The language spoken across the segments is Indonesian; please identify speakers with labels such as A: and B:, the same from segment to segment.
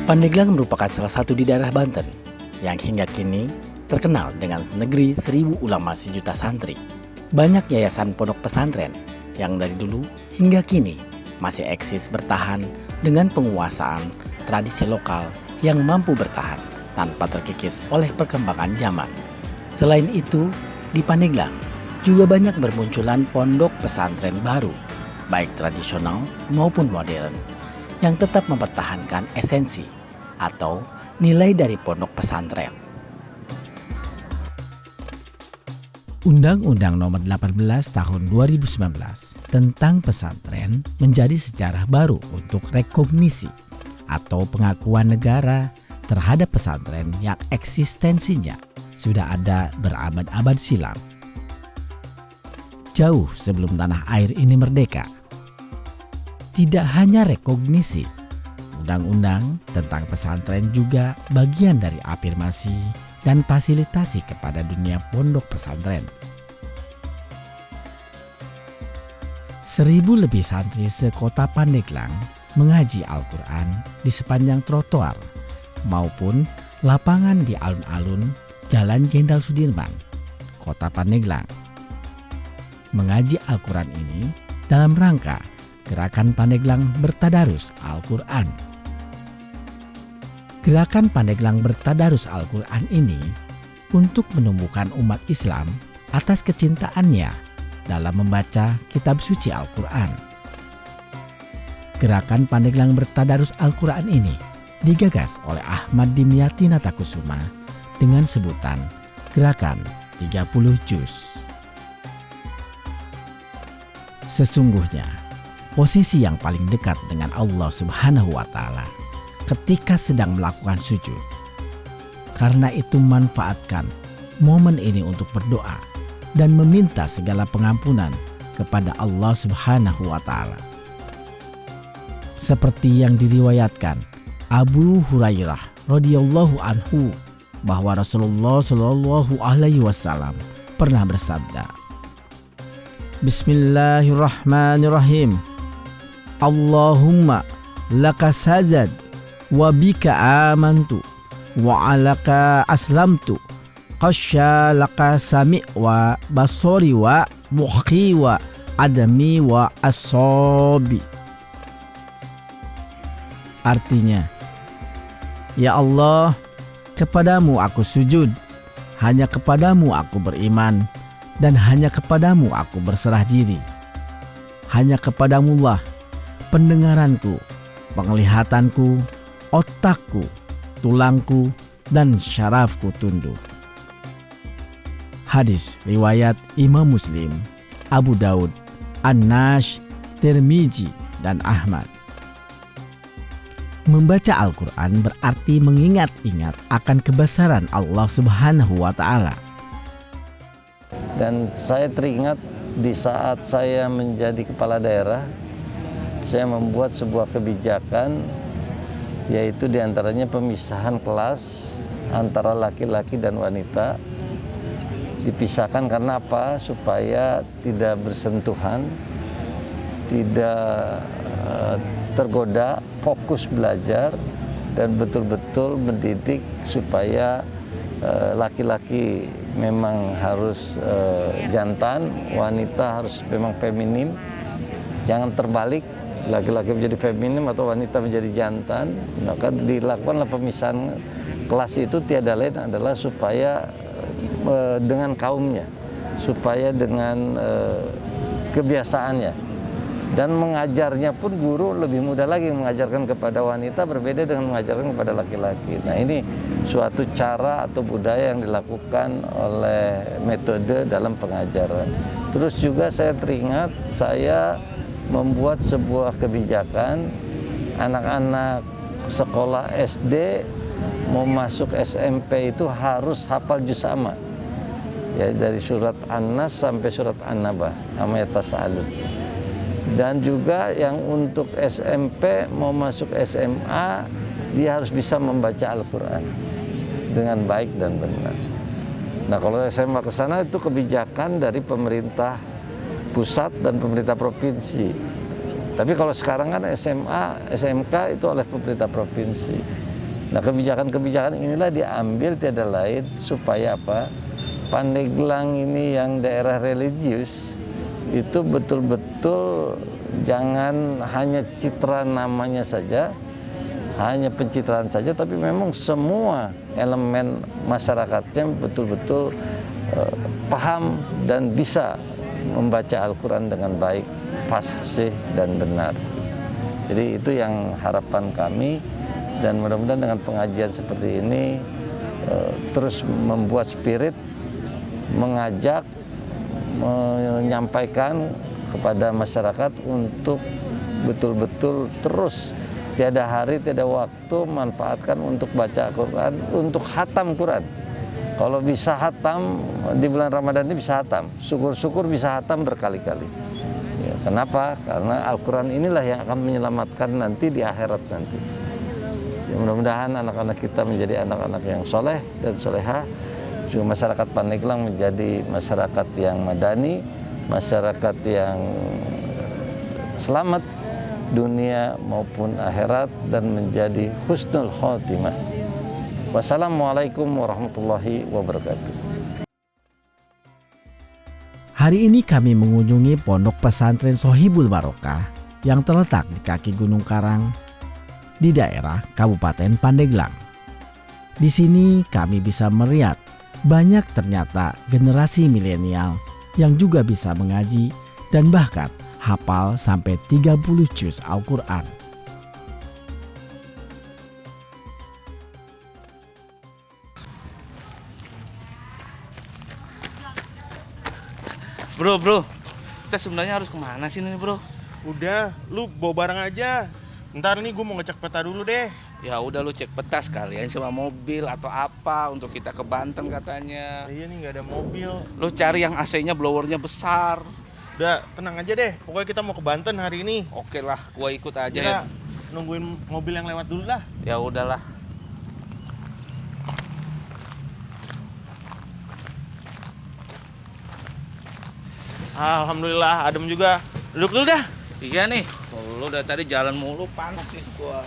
A: Pandeglang merupakan salah satu di daerah Banten yang hingga kini terkenal dengan negeri 1000 ulama sejuta santri. Banyak yayasan pondok pesantren yang dari dulu hingga kini masih eksis bertahan dengan penguasaan tradisi lokal yang mampu bertahan tanpa terkikis oleh perkembangan zaman. Selain itu, di Pandeglang juga banyak bermunculan pondok pesantren baru, baik tradisional maupun modern, yang tetap mempertahankan esensi atau nilai dari pondok pesantren.
B: Undang-Undang Nomor 18 Tahun 2019 tentang pesantren menjadi sejarah baru untuk rekognisi atau pengakuan negara terhadap pesantren yang eksistensinya sudah ada berabad-abad silam. Jauh sebelum tanah air ini merdeka. Tidak hanya rekognisi, undang-undang tentang pesantren juga bagian dari afirmasi dan fasilitasi kepada dunia pondok pesantren. 1000 lebih santri sekota Pandeglang mengaji Al-Quran di sepanjang trotoar maupun lapangan di alun-alun Jalan Jenderal Sudirman, Kota Pandeglang. Mengaji Al-Quran ini dalam rangka Gerakan Pandeglang Bertadarus Al-Quran. Gerakan Pandeglang Bertadarus Al-Quran ini untuk menumbuhkan umat Islam atas kecintaannya dalam membaca kitab suci Al-Quran. Gerakan Pandeglang Bertadarus Al-Quran ini digagas oleh Ahmad Dimyati Natakusuma dengan sebutan Gerakan 30 Juz. Sesungguhnya, posisi yang paling dekat dengan Allah Subhanahu wa Ta'ala ketika sedang melakukan sujud. Karena itu manfaatkan momen ini untuk berdoa dan meminta segala pengampunan kepada Allah Subhanahu wa Ta'ala. Seperti yang diriwayatkan Abu Hurairah radhiyallahu anhu bahwa Rasulullah Shallallahu alaihi wasallam pernah bersabda, Bismillahirrahmanirrahim. Allahumma laka sajad wa bika amantu wa alaka aslamtu khasya laka sami' wa basori wa muhqi wa adami wa asobi. Artinya, ya Allah, kepadamu aku sujud, hanya kepadamu aku beriman, dan hanya kepadamu aku berserah diri. Hanya kepadamulah pendengaranku, penglihatanku, otakku, tulangku, dan syarafku tunduk. Hadis riwayat Imam Muslim, Abu Daud, An-Nash, Tirmizi, dan Ahmad. Membaca Al-Quran berarti mengingat-ingat akan kebesaran Allah Subhanahu wa Ta'ala.
C: Dan saya teringat di saat saya menjadi kepala daerah, saya membuat sebuah kebijakan, yaitu diantaranya pemisahan kelas antara laki-laki dan wanita. Dipisahkan karena apa? Supaya tidak bersentuhan, tidak tergoda, fokus belajar, dan betul-betul mendidik supaya laki-laki memang harus jantan, wanita harus memang feminim. Jangan terbalik, laki-laki menjadi feminim atau wanita menjadi jantan. Maka dilakukanlah pemisahan kelas itu tiada lain adalah supaya dengan kaumnya, supaya dengan kebiasaannya. Dan mengajarnya pun guru lebih mudah lagi mengajarkan kepada wanita berbeda dengan mengajarkan kepada laki-laki. Nah, ini suatu cara atau budaya yang dilakukan oleh metode dalam pengajaran. Terus juga saya teringat saya membuat sebuah kebijakan anak-anak sekolah SD mau masuk SMP itu harus hafal juz amma. Ya, dari surat An-Nas sampai surat An-Naba, amma yatasaalun. Dan juga yang untuk SMP mau masuk SMA, dia harus bisa membaca Al-Quran dengan baik dan benar. Nah, kalau SMA ke sana itu kebijakan dari pemerintah pusat dan pemerintah provinsi. Tapi kalau sekarang kan SMA, SMK itu oleh pemerintah provinsi. Nah, kebijakan-kebijakan inilah diambil tiada lain supaya apa? Pandeglang ini yang daerah religius itu betul-betul jangan hanya citra namanya saja, hanya pencitraan saja, tapi memang semua elemen masyarakatnya betul-betul paham dan bisa membaca Al-Quran dengan baik, fasih dan benar. Jadi itu yang harapan kami, dan mudah-mudahan dengan pengajian seperti ini terus membuat spirit, mengajak, menyampaikan kepada masyarakat untuk betul-betul terus tiada hari, tiada waktu manfaatkan untuk baca Al-Quran, untuk khatam Quran. Kalau bisa khatam di bulan Ramadan ini bisa khatam, syukur-syukur bisa khatam berkali-kali. Ya, kenapa? Karena Al-Quran inilah yang akan menyelamatkan nanti di akhirat nanti. Ya, mudah-mudahan anak-anak kita menjadi anak-anak yang soleh dan solehah. Juga masyarakat Pandeglang menjadi masyarakat yang madani, masyarakat yang selamat dunia maupun akhirat, dan menjadi husnul khotimah. Wassalamualaikum warahmatullahi wabarakatuh.
B: Hari ini kami mengunjungi Pondok Pesantren Sohibul Barokah yang terletak di kaki Gunung Karang di daerah Kabupaten Pandeglang. Di sini kami bisa melihat banyak ternyata generasi milenial yang juga bisa mengaji dan bahkan hafal sampai 30 juz Al-Quran.
D: Bro, kita sebenarnya harus kemana sih nih bro?
E: Udah, lu bawa barang aja. Ntar nih gue mau ngecek peta dulu deh.
D: Ya udah lu cek peta sekalian sama mobil atau apa untuk kita ke Banten katanya.
E: Iya nih nggak ada mobil.
D: Lu cari yang AC-nya blowernya besar.
E: Udah, tenang aja deh. Pokoknya kita mau ke Banten hari ini.
D: Oke lah, gua ikut aja
E: Kita
D: ya.
E: nungguin mobil yang lewat dulu lah.
D: Ya udahlah.
E: Alhamdulillah, adem juga. Duduk dulu dah.
D: Iya nih, lu dari tadi jalan mulu panas nih gua.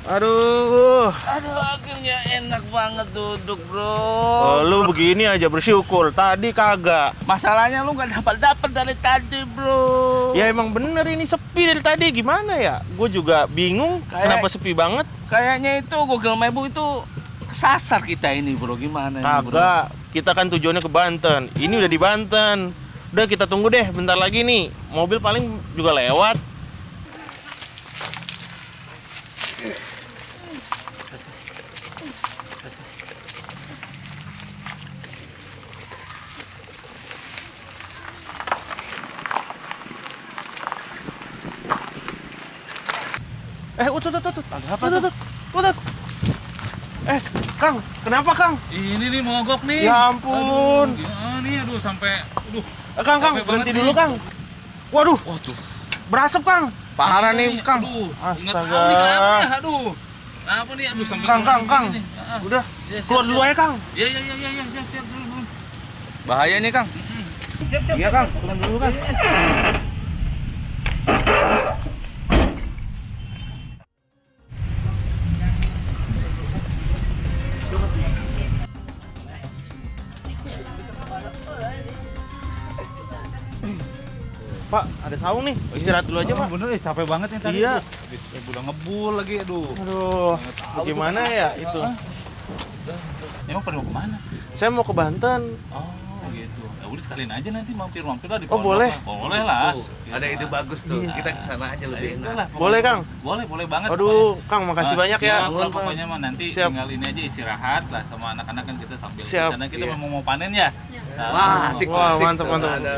E: Aduh.
D: Aduh, akhirnya enak banget duduk bro.
E: Oh, lu begini aja bersyukur. Tadi kagak.
D: Masalahnya lu nggak dapat dari tadi bro.
E: Ya emang bener ini sepi dari tadi. Gimana ya? Gue juga bingung. Kenapa sepi banget?
D: Kayaknya itu Google Map itu kesasar kita ini bro. Gimana ini bro?
E: Kagak. Kita kan tujuannya ke Banten. Ini udah di Banten. Udah kita tunggu deh. Bentar lagi nih. Mobil paling juga lewat. Utut. Kang, kenapa Kang?
F: Ini nih mogok nih.
E: Ya ampun.
F: Aduh, gimana nih? Aduh, sampai
E: Kang,
F: capek
E: berhenti
F: banget
E: dulu
F: nih.
E: Kang. Waduh,
F: Waduh.
E: berasap Kang.
D: Parah nih Kang.
F: Aduh, nggak
E: Astaga.
F: tahu nih kenapa nih. Aduh. Apa nih? Aduh, sampai
E: Kang.
F: begini nih.
E: Udah,
F: Ya, siap,
E: keluar dulu
F: siap.
E: aja Kang.
F: Ya, siap dulu.
D: Bahaya nih Kang. Iya Kang, turun dulu Kang.
E: Pak, ada saung nih. Istirahat dulu aja Pak.
F: Bener nih, capek banget nih tadi.
E: Iya.
F: Habis udah ngebul lagi, aduh.
E: Aduh, gimana ya itu?
F: Emang pada mau kemana?
E: Saya mau ke Banten.
F: Oh, gitu. Ya udah sekalian aja nanti mampir lah di
E: Oh,
F: pondok
E: boleh?
F: lah. Boleh lah.
D: Ada ide bagus tuh. Kita kesana aja lebih enak.
F: Lah,
E: Boleh, Kang?
F: Boleh banget.
E: Aduh, Kang, makasih banyak ya.
F: Siap lah, pokoknya mah nanti
E: Siap.
F: tinggal ini aja istirahat lah sama anak-anak kan kita sambil
E: Siap.
F: rencana kita memang mau panen ya. Nah,
D: Wah, asik.
E: Wah,
D: asik
E: mantap,
D: tuh.
E: mantap.
D: Ada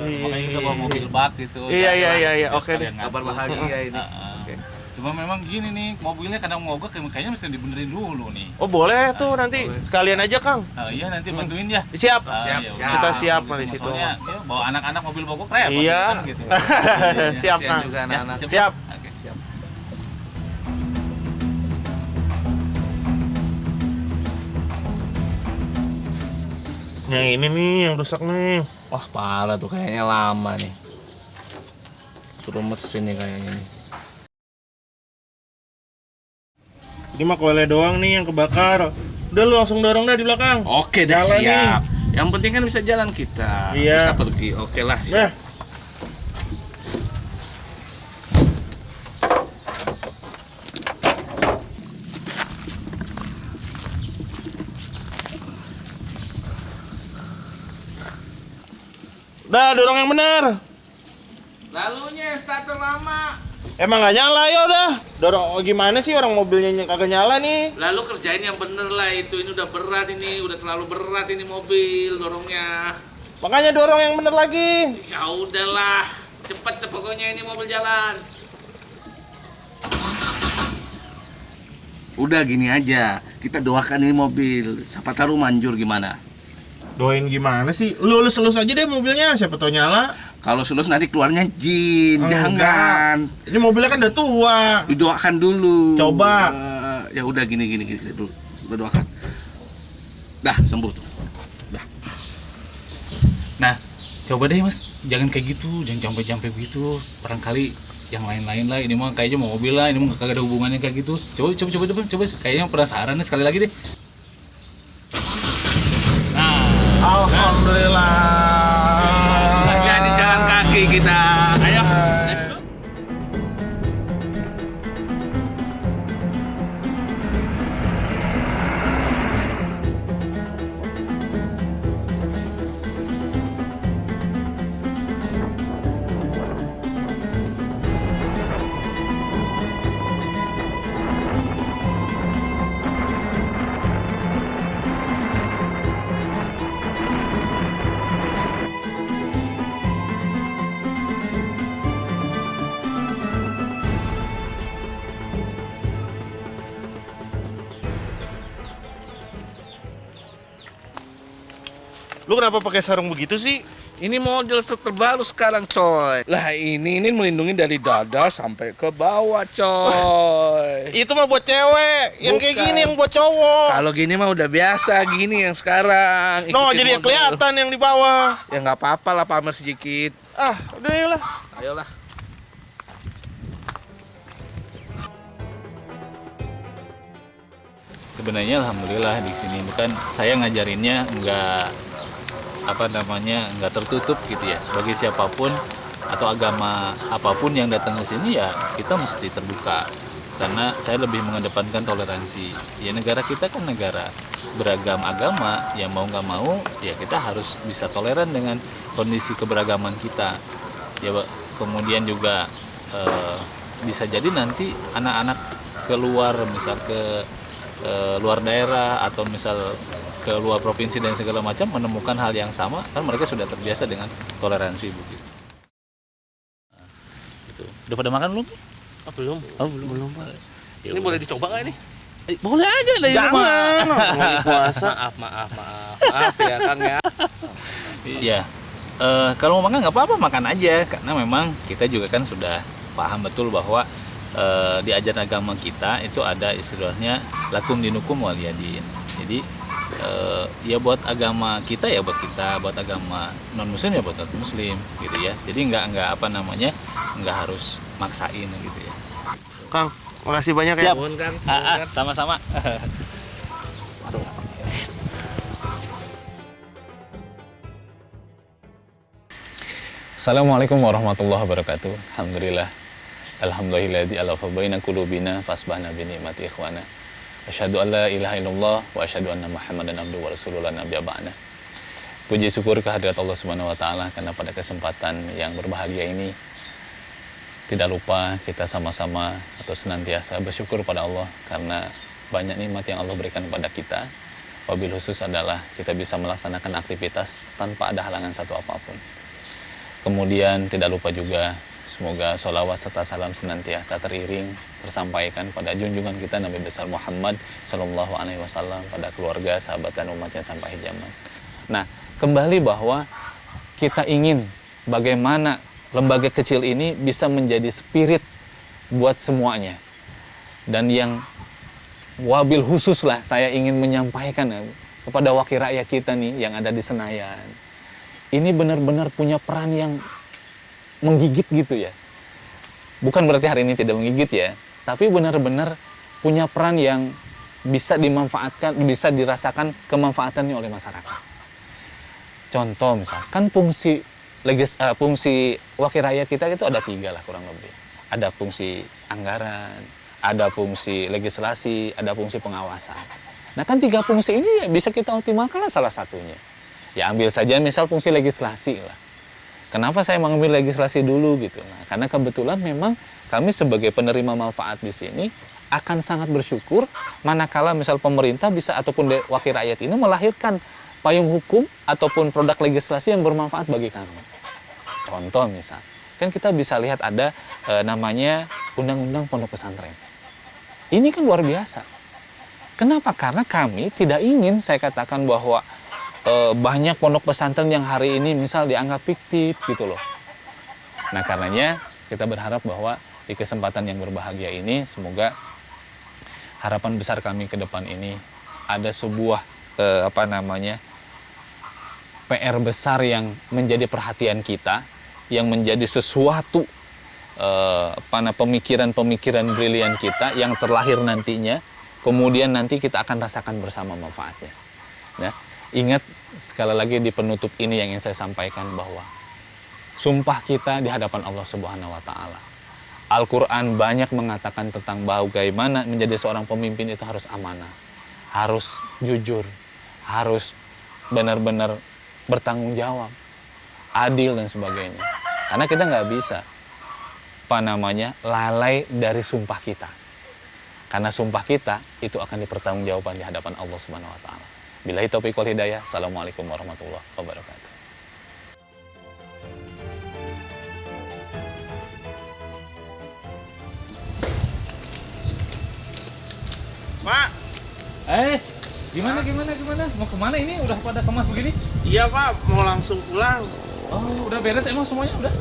F: makanya kita bawa mobil bak gitu.
E: Iya,
F: Ya,
E: iya.
F: kita
E: Oke deh.
F: sekalian
D: kabar
F: ngangkut.
D: bahagia ini.
F: Oke. Cuma memang gini nih, mobilnya kadang mogok kayaknya mesti dibenerin dulu nih.
E: Oh, boleh tuh nanti. Sekalian aja, Kang.
F: Iya nanti bantuin ya.
E: Siap.
F: Ya udah.
E: Kita siap
F: Gitu.
E: di situ.
F: Soalnya, ya, bawa anak-anak mobil mogok repot
E: Iya.
F: kan, gitu.
E: Siap,
D: Kasihan
E: Kang.
D: juga anak-anak.
F: Ya,
E: Siap.
F: Oke.
D: Siap.
E: Yang ini nih yang rusak nih.
D: Wah parah tuh, kayaknya lama nih. Suruh mesin nih kayaknya nih.
E: Ini mah koilnya doang nih yang kebakar. Udah lu langsung dorong dah di belakang.
D: Oke dah,
E: Jalan
D: siap. Yang penting kan bisa jalan kita.
E: Iya.
D: Bisa pergi. Oke lah, siap.
E: Nah, dah dorong yang benar.
D: Lalunya starter lama.
E: Emang gak nyala ya udah. Dorong gimana sih orang mobilnya kagak nyala nih?
D: Lalu kerjain yang bener lah itu. Ini udah berat ini, udah terlalu berat ini mobil dorongnya.
E: Makanya dorong yang bener lagi.
D: Ya udahlah, cepet pokoknya ini mobil jalan. Udah gini aja, kita doakan ini mobil. Siapa taruh manjur gimana?
E: Doain gimana sih? Lu selus aja deh mobilnya, siapa tau nyala.
D: Kalau sulus nanti keluarnya jin, jangan.
E: Enggak. Ini mobilnya kan udah tua.
D: Didoakan dulu.
E: Coba.
D: Ya udah gini dulu. Kita doakan. Dah sembuh tuh. Dah.
F: Nah, coba deh mas, jangan kayak gitu, jangan sampai begitu. Barangkali yang lain-lain lah. Ini mah kayaknya mau mobil lah, ini mah kagak ada hubungannya kayak gitu. Coba. Kayaknya penasaran nih sekali lagi deh. Nah,
E: Alhamdulillah.
D: Jadi jalan kaki kita. Ayo. Let's go.
E: Lu kenapa pakai sarung begitu sih?
D: Ini model terbaru sekarang, coy. Lah ini melindungi dari dada sampai ke bawah, coy.
E: Itu mah buat cewek. Yang kayak
D: Bukan.
E: gini yang buat cowok.
D: Kalau gini mah udah biasa, gini yang sekarang.
E: No,
D: Ikutin
E: jadi
D: model.
E: kelihatan yang di bawah.
D: Ya nggak apa-apa lah, pamer sedikit.
E: Ah, udah yuk lah.
D: Ayolah.
F: sebenarnya alhamdulillah di sini bukan saya ngajarinnya nggak tertutup gitu ya bagi siapapun atau agama apapun yang datang ke sini ya kita mesti terbuka karena saya lebih mengedepankan toleransi ya negara kita kan negara beragam agama ya mau nggak mau ya kita harus bisa toleran dengan kondisi keberagaman kita ya kemudian juga bisa jadi nanti anak-anak keluar misal ke luar daerah atau misal ke luar provinsi dan segala macam menemukan hal yang sama kan mereka sudah terbiasa dengan toleransi begitu. Gitu. Udah pada makan belum?
E: Belum.
F: Oh, belum.
D: Ini boleh dicoba nggak ini?
F: Boleh aja dari rumah.
E: Jangan. Lagi puasa.
D: Maaf ya Kang ya.
F: Iya. Kalau mau makan nggak apa-apa makan aja karena memang kita juga kan sudah paham betul bahwa di ajaran agama kita itu ada istilahnya lakum dinukum waliyadin. Jadi ya buat agama kita ya buat kita, buat agama non muslim ya buat muslim gitu ya. Jadi nggak harus maksain gitu ya.
E: Kang, makasih banyak
F: Siap.
E: ya.
D: Kang.
F: Sama-sama. Assalamualaikum warahmatullahi wabarakatuh. Alhamdulillah. Alhamdulillahilladzi alafa baina qulubina fasbahna bi ni'mati ikhwana. Asyhadu an la ilaha illallah wa asyhadu anna Muhammadan abduhu wa rasuluhu la nabiyya ba'da. Puji syukur kehadirat Allah Subhanahu wa taala karena pada kesempatan yang berbahagia ini tidak lupa kita sama-sama atau senantiasa bersyukur pada Allah karena banyak nikmat yang Allah berikan kepada kita. Wabil khusus adalah kita bisa melaksanakan aktivitas tanpa ada halangan satu apapun. Kemudian tidak lupa juga semoga sholawat serta salam senantiasa teriring tersampaikan pada junjungan kita Nabi besar Muhammad Sallallahu Alaihi Wasallam, pada keluarga, sahabat dan umatnya sampai zaman. Nah, kembali bahwa kita ingin bagaimana lembaga kecil ini bisa menjadi spirit buat semuanya. Dan yang wabil khusus lah saya ingin menyampaikan kepada wakil rakyat kita nih yang ada di Senayan. Ini benar-benar punya peran yang menggigit gitu ya. Bukan berarti hari ini tidak menggigit ya, tapi benar-benar punya peran yang bisa dimanfaatkan, bisa dirasakan kemanfaatannya oleh masyarakat. Contoh misalkan fungsi fungsi wakil rakyat kita itu ada 3 lah kurang lebih. Ada fungsi anggaran, ada fungsi legislasi, ada fungsi pengawasan. Nah kan 3 fungsi ini bisa kita optimalkan lah salah satunya. Ya ambil saja misal fungsi legislasi lah. Kenapa saya mengambil legislasi dulu gitu? Nah, karena kebetulan memang kami sebagai penerima manfaat di sini akan sangat bersyukur manakala misal pemerintah bisa ataupun wakil rakyat ini melahirkan payung hukum ataupun produk legislasi yang bermanfaat bagi kami. Contoh misal, kan kita bisa lihat ada namanya Undang-Undang Pondok Pesantren. Ini kan luar biasa. Kenapa? Karena kami tidak ingin, saya katakan bahwa banyak pondok pesantren yang hari ini misal dianggap fiktif gitu loh. Nah karenanya kita berharap bahwa di kesempatan yang berbahagia ini semoga harapan besar kami ke depan ini ada sebuah PR besar yang menjadi perhatian kita, yang menjadi sesuatu pemikiran-pemikiran brilian kita yang terlahir nantinya, kemudian nanti kita akan rasakan bersama manfaatnya. Nah, ingat sekali lagi di penutup ini yang ingin saya sampaikan bahwa sumpah kita di hadapan Allah Subhanahu wa taala. Al-Qur'an banyak mengatakan tentang bagaimana menjadi seorang pemimpin itu harus amanah, harus jujur, harus benar-benar bertanggung jawab, adil dan sebagainya. Karena kita nggak bisa lalai dari sumpah kita. Karena sumpah kita itu akan dipertanggungjawabkan di hadapan Allah Subhanahu wa taala. Billahi taufiq wal hidayah. Assalamualaikum warahmatullahi wabarakatuh.
E: Pak.
G: Gimana? Mau kemana ini? Udah pada kemas begini?
E: Iya Pak, mau langsung pulang.
G: Oh, udah beres emang semuanya udah?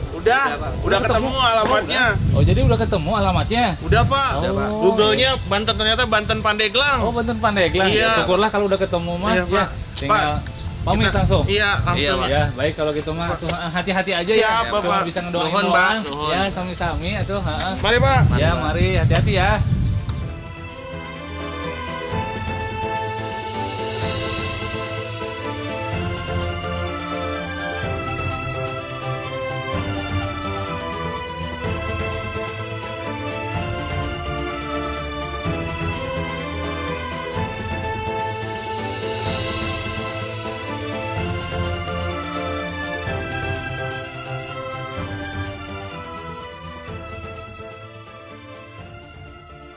E: Udah ketemu alamatnya.
G: Oh, jadi udah ketemu alamatnya?
E: Udah Pak.
G: Oh,
E: Google-nya Banten, ternyata Banten Pandeglang.
G: Oh, Banten Pandeglang.
E: Iya.
G: Syukurlah kalau udah ketemu Mas.
E: Iya, Pak.
G: Tinggal pamit langsung.
E: Iya, langsung.
G: Ya, baik kalau gitu mah. Tuh, hati-hati aja
E: Siap,
G: ya.
E: Bapak.
G: Cuma bisa ngedoain
E: Nuhun,
G: doang.
E: Pak. Nuhun.
G: Ya, sami-sami atuh,
E: Mari Pak.
G: Ya, mari hati-hati ya.